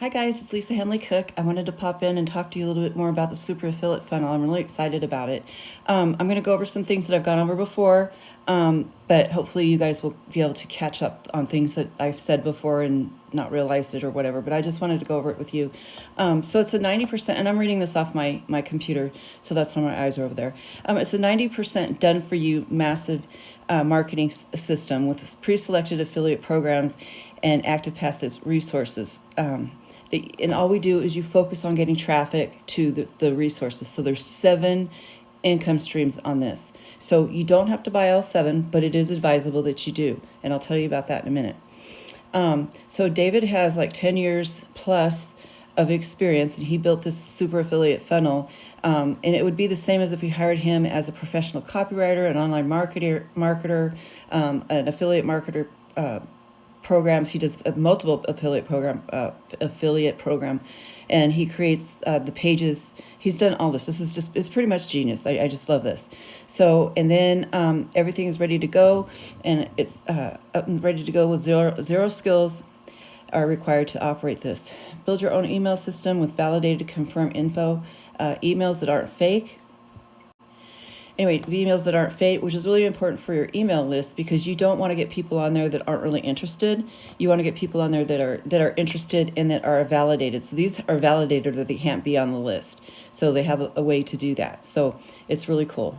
Hi guys, it's Lisa Henley-Cook. I wanted to pop in and talk to you a little bit more about the super affiliate funnel. I'm really excited about it. I'm going to go over some things that I've gone over before, but hopefully you guys will be able to catch up on things that I've said before and not realized it or whatever, but I just wanted to go over it with you. So it's a 90%, and I'm reading this off my computer, so that's why my eyes are over there. It's a 90% done for you massive marketing system with pre-selected affiliate programs and active passive resources. And all we do is you focus on getting traffic to the resources. So there's 7 income streams on this. So you don't have to buy all 7, but it is advisable that you do. And I'll tell you about that in a minute. So David has like 10 years plus of experience, and he built this super affiliate funnel. And it would be the same as if we hired him as a professional copywriter, an online marketer, an affiliate marketer, programs. He does multiple affiliate program, and he creates the pages. He's done all this. It's pretty much genius. I just love this. So, and then everything is ready to go, and it's up and ready to go with zero skills are required to operate this. Build your own email system with validated confirm info, emails that aren't fake. Anyway, emails that aren't fake, which is really important for your email list, because you don't want to get people on there that aren't really interested. You want to get people on there that are interested and that are validated. So these are validated that they can't be on the list. So they have a way to do that. So it's really cool.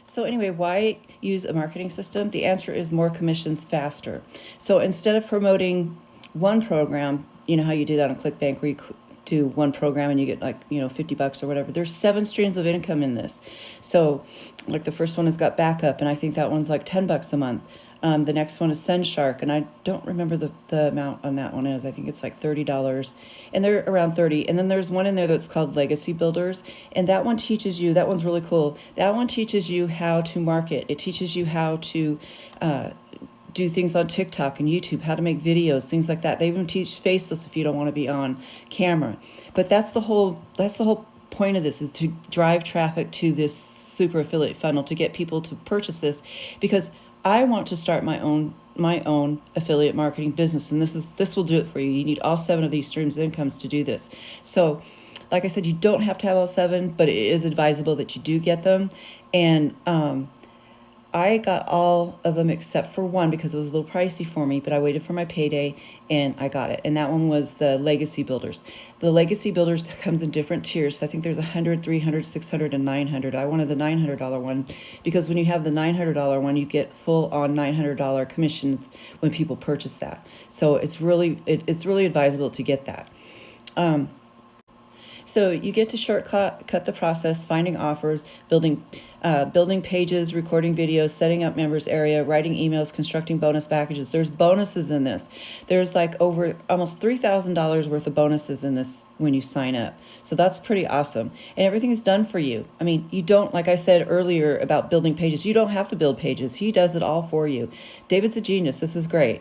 So anyway, why use a marketing system? The answer is more commissions faster. So instead of promoting one program, you know how you do that on ClickBank, where you do one program and you get like, $50 or whatever. There's 7 streams of income in this. So like the first one has got backup, and I think that one's like $10 a month. The next one is SendShark, and I don't remember the amount on that one is. I think it's like $30, and they're around 30. And then there's one in there that's called Legacy Builders, and that one teaches you, that one's really cool. That one teaches you how to market. It teaches you how to do things on TikTok and YouTube, how to make videos, things like that. They even teach faceless if you don't want to be on camera. But that's the whole point of this, is to drive traffic to this super affiliate funnel, to get people to purchase this, because I want to start my own affiliate marketing business, and this will do it for you. You need all 7 of these streams of incomes to do this. So like I said, you don't have to have all 7, but it is advisable that you do get them. And I got all of them except for one, because it was a little pricey for me, but I waited for my payday and I got it. And that one was the Legacy Builders. The Legacy Builders comes in different tiers. So I think there's 100, 300, 600, and 900. I wanted the $900 one, because when you have the $900 one, you get full on $900 commissions when people purchase that. So it's really advisable to get that. So you get to cut the process, finding offers, building pages, recording videos, setting up members area, writing emails, constructing bonus packages. There's bonuses in this. There's like over almost $3,000 worth of bonuses in this when you sign up. So that's pretty awesome. And everything is done for you. I mean, you don't, like I said earlier about building pages, you don't have to build pages. He does it all for you. David's a genius. This is great.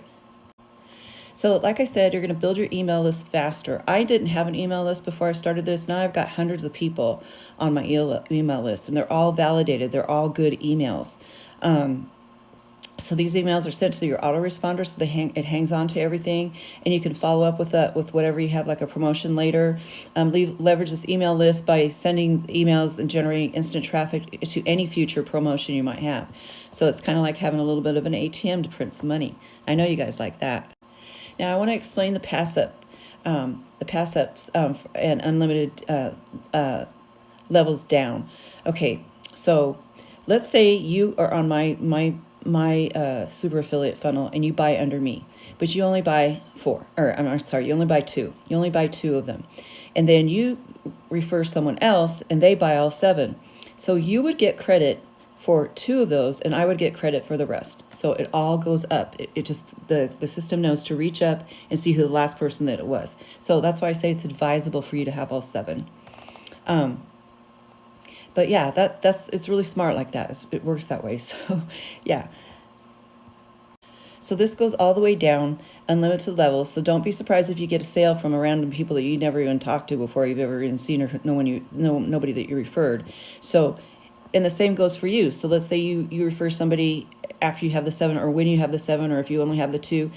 So like I said, you're going to build your email list faster. I didn't have an email list before I started this. Now I've got hundreds of people on my email list, and they're all validated. They're all good emails. So these emails are sent to your autoresponder, so it hangs on to everything, and you can follow up with whatever you have, like a promotion later. Leverage this email list by sending emails and generating instant traffic to any future promotion you might have. So it's kind of like having a little bit of an ATM to print some money. I know you guys like that. Now I want to explain the pass-ups and unlimited levels down. Okay, so let's say you are on my super affiliate funnel and you buy under me, but you only buy 4, or I'm sorry, you only buy 2. You only buy 2 of them, and then you refer someone else and they buy all 7. So you would get credit for 2 of those, and I would get credit for the rest. So it all goes up. It just, the system knows to reach up and see who the last person that it was. So that's why I say it's advisable for you to have all 7. But yeah, it's really smart like that. It works that way. So yeah. So this goes all the way down, unlimited levels. So don't be surprised if you get a sale from a random people that you never even talked to before, you've ever even seen, or nobody that you referred. So, and the same goes for you. So let's say you refer somebody after you have the 7, or when you have the 7, or if you only have the 2,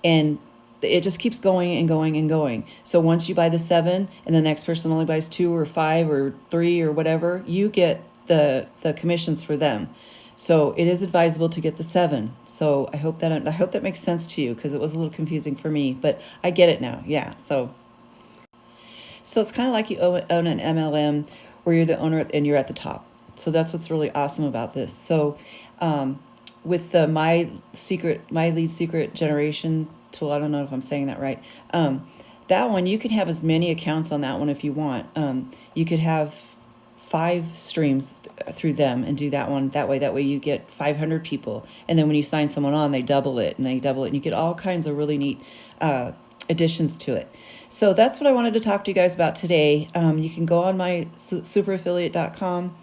and it just keeps going and going and going. So once you buy the 7 and the next person only buys 2 or 5 or 3 or whatever, you get the commissions for them. So it is advisable to get the 7. So I hope that makes sense to you, because it was a little confusing for me, but I get it now. Yeah. So it's kind of like you own an MLM where you're the owner and you're at the top. So that's what's really awesome about this. So with the My Lead Secret generation tool, I don't know if I'm saying that right. That one, you can have as many accounts on that one if you want. You could have 5 streams through them and do that one that way. That way you get 500 people. And then when you sign someone on, they double it and you get all kinds of really neat additions to it. So that's what I wanted to talk to you guys about today. You can go on my superaffiliate.com,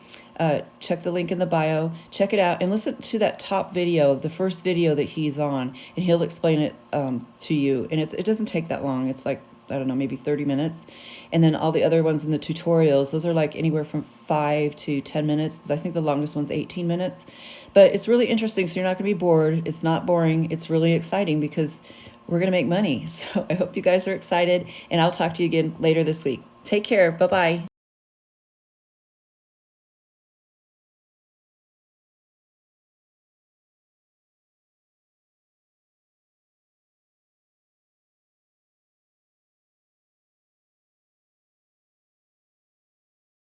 check the link in the bio, check it out, and listen to that top video, the first video that he's on, and he'll explain it to you. And it doesn't take that long. It's like, I don't know, maybe 30 minutes. And then all the other ones in the tutorials, those are like anywhere from 5 to 10 minutes. I think the longest one's 18 minutes. But it's really interesting, so you're not going to be bored. It's not boring. It's really exciting because we're going to make money. So I hope you guys are excited, and I'll talk to you again later this week. Take care. Bye-bye.